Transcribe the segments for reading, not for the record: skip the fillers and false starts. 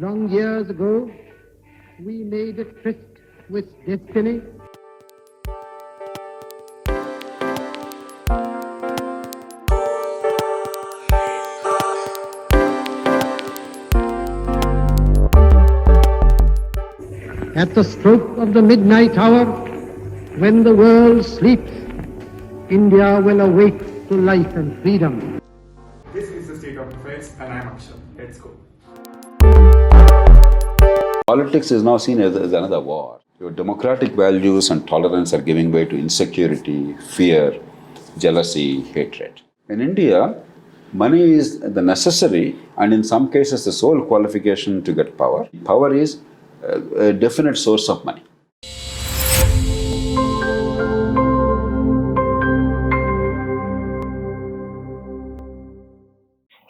Long years ago, we made a tryst with destiny. At the stroke of the midnight hour, when the world sleeps, India will awake to life and freedom. This is the state of affairs, and I'm Akshay. Let's go. Politics is now seen as another war. Your democratic values and tolerance are giving way to insecurity, fear, jealousy, hatred. In India, money is the necessary and in some cases the sole qualification to get power. Power is a definite source of money.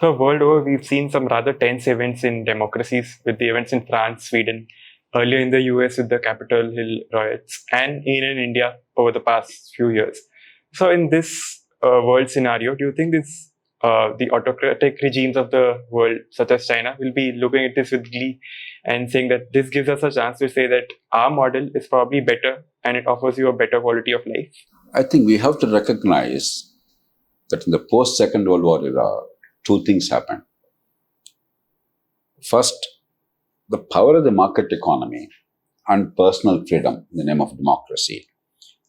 So, world over, we've seen some rather tense events in democracies, with the events in France, Sweden, earlier in the US with the Capitol Hill riots, and even in India over the past few years. So, in this world scenario, do you think the autocratic regimes of the world, such as China, will be looking at this with glee and saying that this gives us a chance to say that our model is probably better and it offers you a better quality of life? I think we have to recognize that in the post-Second World War era, two things happened. First, the power of the market economy and personal freedom in the name of democracy.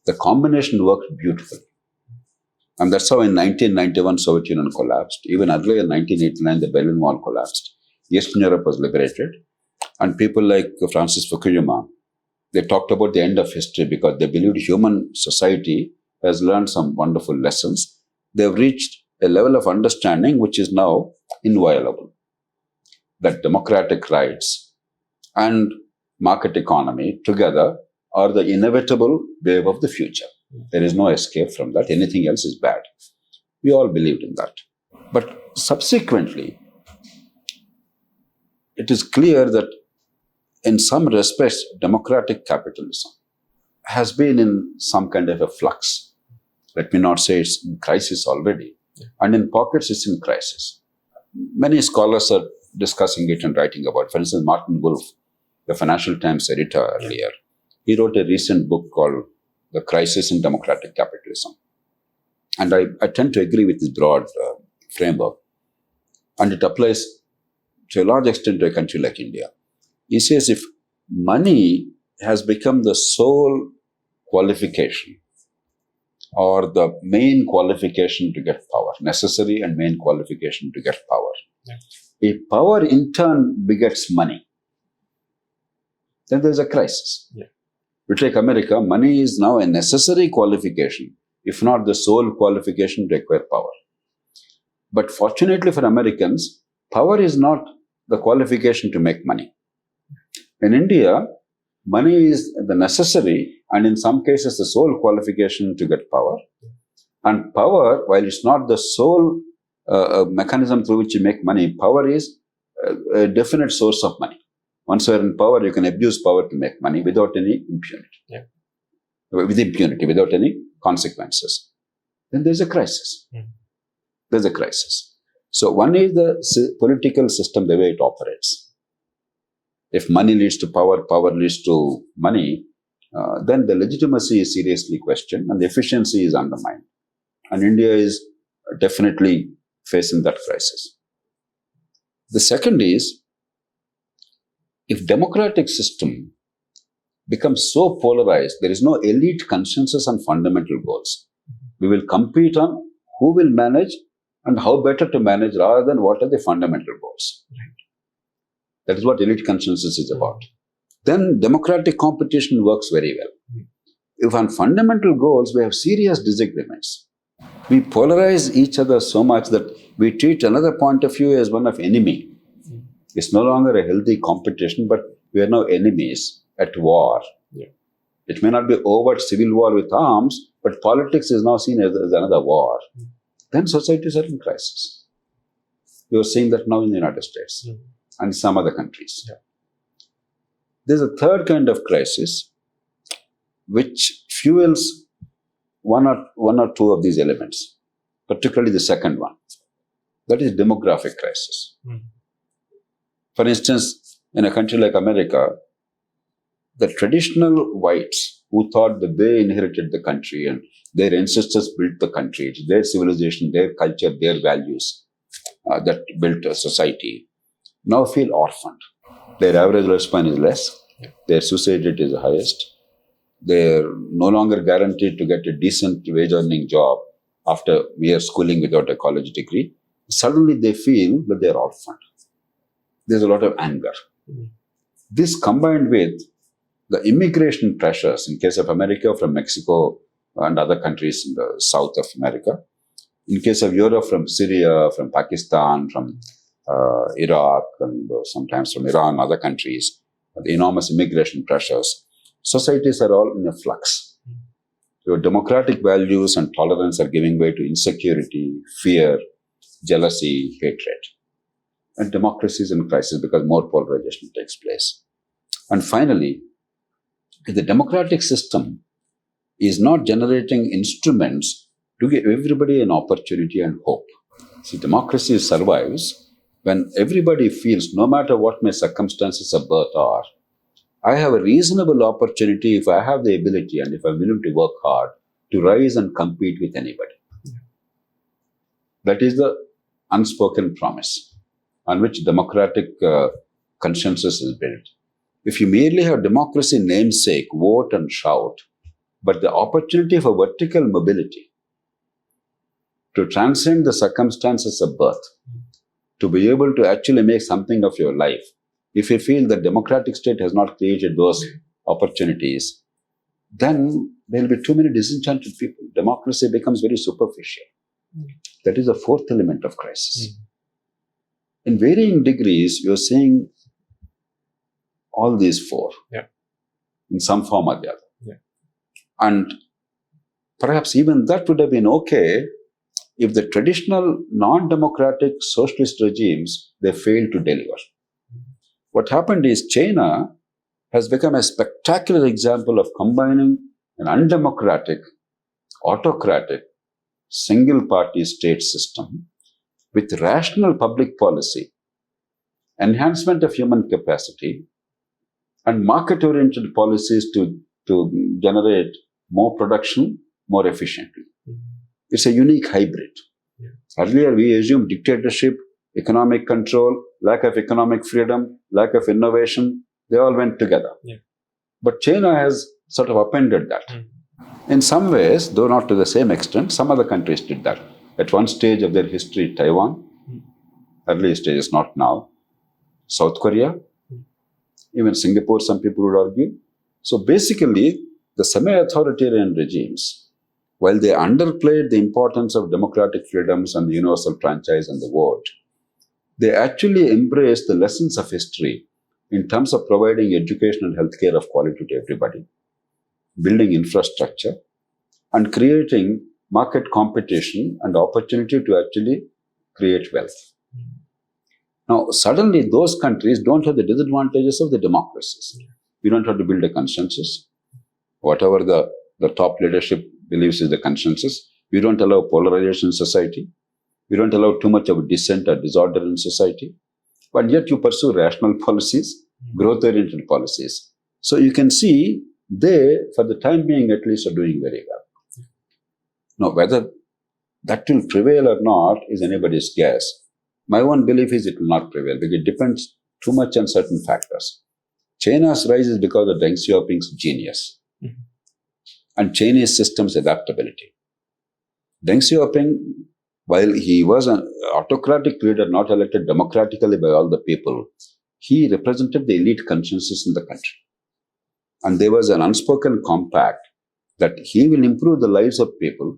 The combination worked beautifully. And that's how in 1991 Soviet Union collapsed. Even earlier in 1989 the Berlin Wall collapsed. Eastern Europe was liberated. And people like Francis Fukuyama, they talked about the end of history because they believed human society has learned some wonderful lessons. They've reached a level of understanding which is now inviolable. That democratic rights and market economy together are the inevitable wave of the future. There is no escape from that. Anything else is bad. We all believed in that. But subsequently, it is clear that in some respects, democratic capitalism has been in some kind of a flux. Let me not say it's in crisis already. And in pockets, it's in crisis. Many scholars are discussing it and writing about it. For instance, Martin Wolf, the Financial Times editor earlier, he wrote a recent book called The Crisis in Democratic Capitalism. And I tend to agree with this broad framework. And it applies to a large extent to a country like India. He says if money has become the sole qualification or the main qualification to get power, necessary and main qualification to get power. Yeah. If power in turn begets money, then there's a crisis. Yeah. You take America, money is now a necessary qualification, if not the sole qualification to acquire power. But fortunately for Americans, power is not the qualification to make money. In India, money is the necessary and in some cases the sole qualification to get power. And power, while it's not the sole mechanism through which you make money, power is a definite source of money. Once you're in power, you can abuse power to make money without any impunity. Yeah. With impunity, without any consequences. Then there's a crisis. There's a crisis. So one is the political system, the way it operates. If money leads to power, power leads to money, then the legitimacy is seriously questioned and the efficiency is undermined. And India is definitely facing that crisis. The second is, if democratic system becomes so polarized, there is no elite consensus on fundamental goals. We will compete on who will manage and how better to manage rather than what are the fundamental goals. Right. That is what elite consensus is about. Then democratic competition works very well. If on fundamental goals we have serious disagreements, we polarize each other so much that we treat another point of view as one of enemy. It's no longer a healthy competition, but we are now enemies at war. Yeah. It may not be overt civil war with arms, but politics is now seen as another war. Then societies are in crisis. You are seeing that now in the United States. And some other countries. Yeah. There's a third kind of crisis which fuels one or two of these elements, particularly the second one. That is demographic crisis. For instance, In a country like America, the traditional whites who thought that they inherited the country and their ancestors built the country, it's their civilization, their culture, their values that built a society, now feel orphaned. Their average lifespan is less, their suicide rate is the highest, they're no longer guaranteed to get a decent wage earning job after mere schooling without a college degree. Suddenly they feel that they're orphaned. There's a lot of anger. This combined with the immigration pressures, in case of America, from Mexico and other countries in the south of America, in case of Europe, from Syria, from Pakistan, from Iraq, and sometimes from Iran, other countries, the enormous immigration pressures, societies are all in a flux. Your democratic values and tolerance are giving way to insecurity, fear, jealousy, hatred. And democracy is in crisis because more polarization takes place. And finally, the democratic system is not generating instruments to give everybody an opportunity and hope. See, democracy survives when everybody feels, no matter what my circumstances of birth are, I have a reasonable opportunity, if I have the ability and if I'm willing to work hard, to rise and compete with anybody. That is the unspoken promise on which democratic consensus is built. If you merely have democracy namesake, vote and shout, but the opportunity for vertical mobility to transcend the circumstances of birth, to be able to actually make something of your life, if you feel the democratic state has not created those opportunities, then there will be too many disenchanted people. Democracy becomes very superficial. That is the fourth element of crisis. In varying degrees, you're seeing all these four in some form or the other. And perhaps even that would have been okay if the traditional non-democratic socialist regimes, they failed to deliver. What happened is China has become a spectacular example of combining an undemocratic, autocratic, single-party state system with rational public policy, enhancement of human capacity, and market-oriented policies to generate more production more efficiently. It's a unique hybrid. Earlier, we assumed dictatorship, economic control, lack of economic freedom, lack of innovation, they all went together. But China has sort of upended that. In some ways, though not to the same extent, some other countries did that. At one stage of their history, Taiwan, early stages, not now, South Korea, even Singapore, some people would argue. So basically, the semi-authoritarian regimes, while they underplayed the importance of democratic freedoms and the universal franchise and the vote, they actually embraced the lessons of history in terms of providing education and healthcare of quality to everybody, building infrastructure, and creating market competition and opportunity to actually create wealth. Now, suddenly those countries don't have the disadvantages of the democracies. You don't have to build a consensus. Whatever the top leadership believes is the consensus. You don't allow polarization in society. You don't allow too much of dissent or disorder in society. But yet you pursue rational policies, growth-oriented policies. So you can see they, for the time being at least, are doing very well. Now, whether that will prevail or not is anybody's guess. My own belief is it will not prevail because it depends too much on certain factors. China's rise is because of Deng Xiaoping's genius and Chinese system's adaptability. Deng Xiaoping, while he was an autocratic leader not elected democratically by all the people, he represented the elite consensus in the country. And there was an unspoken compact that he will improve the lives of people,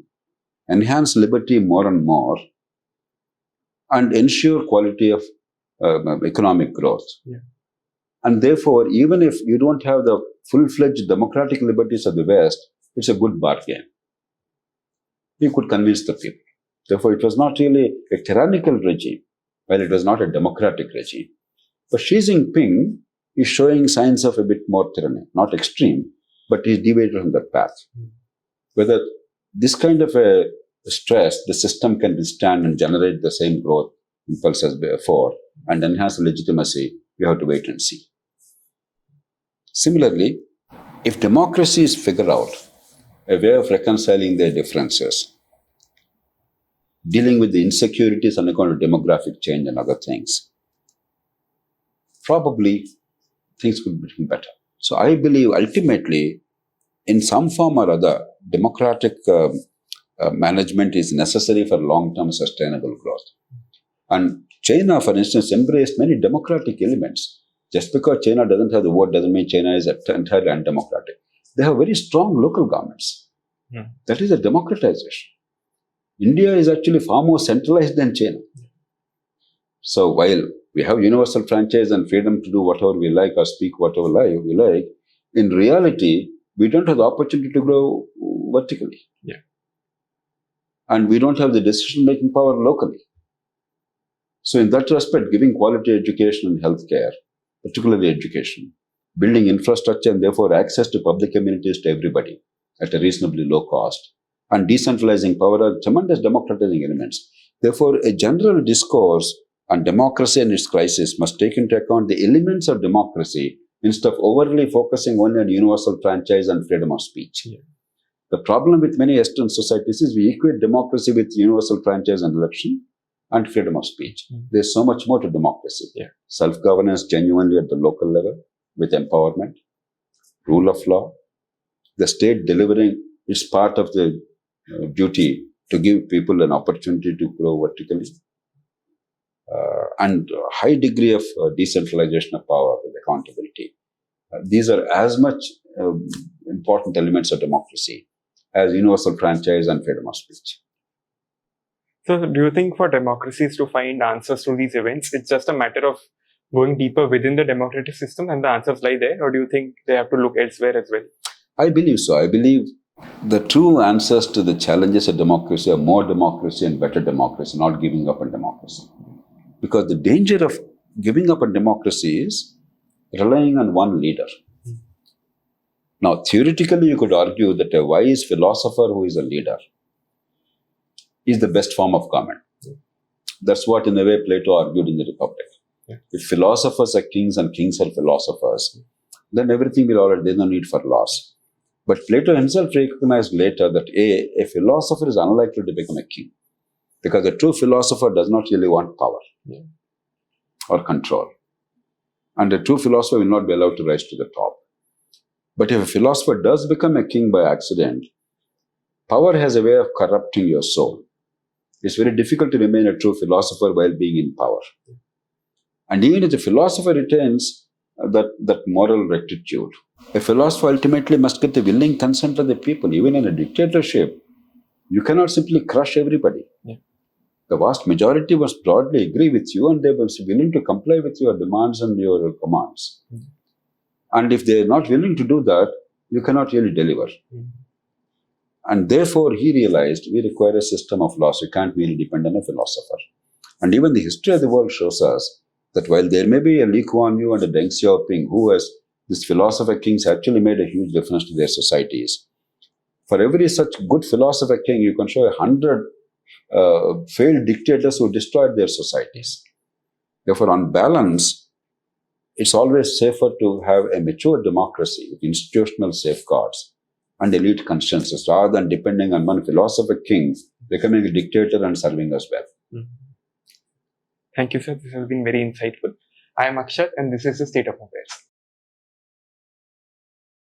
enhance liberty more and more, and ensure quality of economic growth. And therefore, even if you don't have the full-fledged democratic liberties of the West, it's a good bargain. He could convince the people. Therefore, it was not really a tyrannical regime, while it was not a democratic regime. But Xi Jinping is showing signs of a bit more tyranny, not extreme, but he's deviated from that path. Whether this kind of a stress, the system can withstand and generate the same growth impulse as before and enhance legitimacy, We have to wait and see. Similarly, if democracies figure out a way of reconciling their differences, dealing with the insecurities on account of demographic change and other things, probably things could become better. So I believe ultimately, in some form or other, democratic management is necessary for long-term sustainable growth. And China, for instance, embraced many democratic elements. Just because China doesn't have the vote doesn't mean China is entirely undemocratic. They have very strong local governments. That is a democratization. India is actually far more centralized than China. So while we have universal franchise and freedom to do whatever we like or speak whatever we like, in reality, we don't have the opportunity to grow vertically. Yeah. And we don't have the decision-making power locally. So in that respect, giving quality education and healthcare, particularly education, building infrastructure and therefore access to public amenities to everybody at a reasonably low cost, and decentralizing power are tremendous democratizing elements. Therefore, a general discourse on democracy and its crisis must take into account the elements of democracy instead of overly focusing only on universal franchise and freedom of speech. Yeah. The problem with many Western societies is we equate democracy with universal franchise and election and freedom of speech. There's so much more to democracy. Yeah. Self-governance genuinely at the local level with empowerment, rule of law, the state delivering its part of the duty to give people an opportunity to grow vertically, and high degree of decentralization of power with accountability. These are as much important elements of democracy as universal franchise and freedom of speech. So do you think for democracies to find answers to these events, it's just a matter of going deeper within the democratic system and the answers lie there? Or do you think they have to look elsewhere as well? I believe so. I believe the true answers to the challenges of democracy are more democracy and better democracy, not giving up on democracy. Because the danger of giving up on democracy is relying on one leader. Now, theoretically, you could argue that a wise philosopher who is a leader is the best form of government. That's what, in a way, Plato argued in the Republic. If philosophers are kings and kings are philosophers, then everything will already, there's no need for laws. But Plato himself recognized later that a philosopher is unlikely to become a king, because a true philosopher does not really want power or control. And a true philosopher will not be allowed to rise to the top. But if a philosopher does become a king by accident, power has a way of corrupting your soul. It's very difficult to remain a true philosopher while being in power. And even if the philosopher retains that moral rectitude, a philosopher ultimately must get the willing consent of the people. Even in a dictatorship, you cannot simply crush everybody. The vast majority must broadly agree with you and they must be willing to comply with your demands and your commands. And if they are not willing to do that, you cannot really deliver. And therefore, he realized we require a system of laws. We can't really depend on a philosopher. And even the history of the world shows us that while there may be a Lee Kuan Yew and a Deng Xiaoping who has these philosopher kings actually made a huge difference to their societies. For every such good philosopher king, you can show 100 failed dictators who destroyed their societies. Therefore, on balance, it's always safer to have a mature democracy with institutional safeguards and elite consensus rather than depending on one philosopher king becoming a dictator and serving us well. Thank you, sir. This has been very insightful. I am Akshat and this is the State of Affairs.